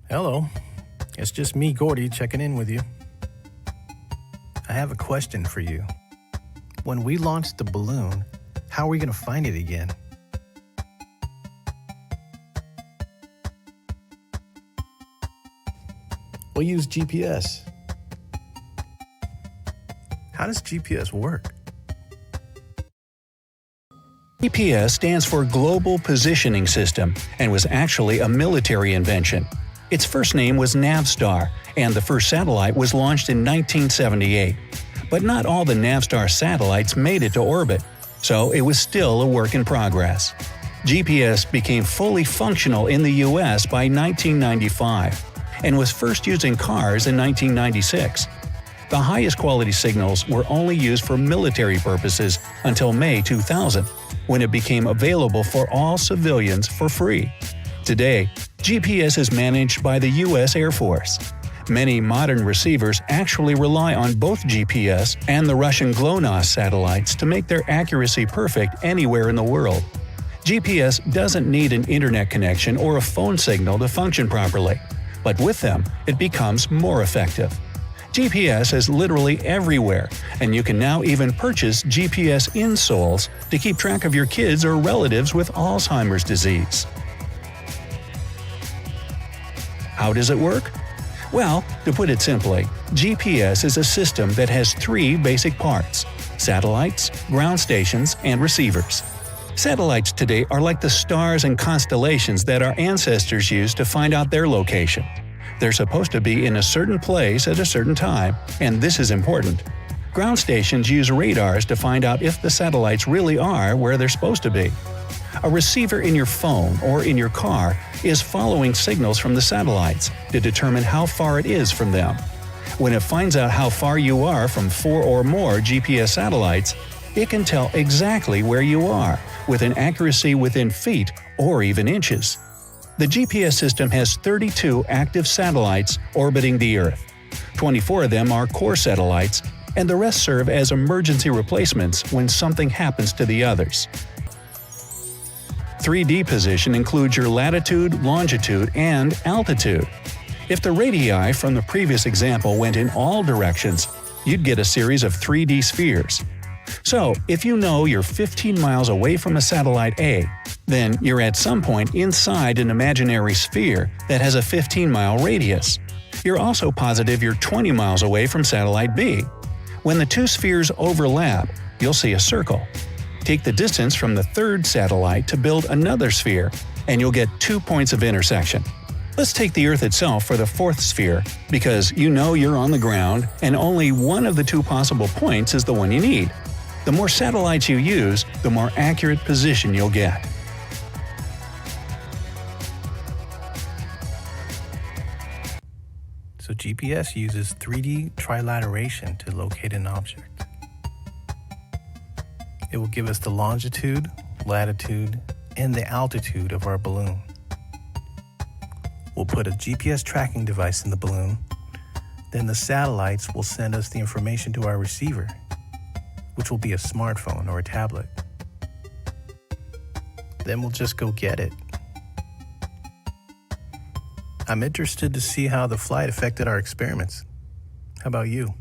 Hello, it's just me, Gordy, checking in with you. I have a question for you. When we launch the balloon, how are we going to find it again? We'll use GPS. How does GPS work? GPS stands for Global Positioning System and was actually a military invention. Its first name was Navstar, and the first satellite was launched in 1978. But not all the Navstar satellites made it to orbit, so it was still a work in progress. GPS became fully functional in the U.S. by 1995 and was first used in cars in 1996. The highest quality signals were only used for military purposes until May 2000, when it became available for all civilians for free. Today, GPS is managed by the U.S. Air Force. Many modern receivers actually rely on both GPS and the Russian GLONASS satellites to make their accuracy perfect anywhere in the world. GPS doesn't need an internet connection or a phone signal to function properly, but with them, it becomes more effective. GPS is literally everywhere, and you can now even purchase GPS insoles to keep track of your kids or relatives with Alzheimer's disease. How does it work? Well, to put it simply, GPS is a system that has three basic parts: satellites, ground stations, and receivers. Satellites today are like the stars and constellations that our ancestors used to find out their location. They're supposed to be in a certain place at a certain time, and this is important. Ground stations use radars to find out if the satellites really are where they're supposed to be. A receiver in your phone or in your car is following signals from the satellites to determine how far it is from them. When it finds out how far you are from 4 or more GPS satellites, it can tell exactly where you are, with an accuracy within feet or even inches. The GPS system has 32 active satellites orbiting the Earth. 24 of them are core satellites, and the rest serve as emergency replacements when something happens to the others. 3D position includes your latitude, longitude, and altitude. If the radii from the previous example went in all directions, you'd get a series of 3D spheres. So, if you know you're 15 miles away from a satellite A, then you're at some point inside an imaginary sphere that has a 15-mile radius. You're also positive you're 20 miles away from satellite B. When the two spheres overlap, you'll see a circle. Take the distance from the third satellite to build another sphere, and you'll get 2 points of intersection. Let's take the Earth itself for the fourth sphere, because you know you're on the ground and only one of the two possible points is the one you need. The more satellites you use, the more accurate position you'll get. So GPS uses 3D trilateration to locate an object. It will give us the longitude, latitude, and the altitude of our balloon. We'll put a GPS tracking device in the balloon, then the satellites will send us the information to our receiver, which will be a smartphone or a tablet. Then we'll just go get it. I'm interested to see how the flight affected our experiments. How about you?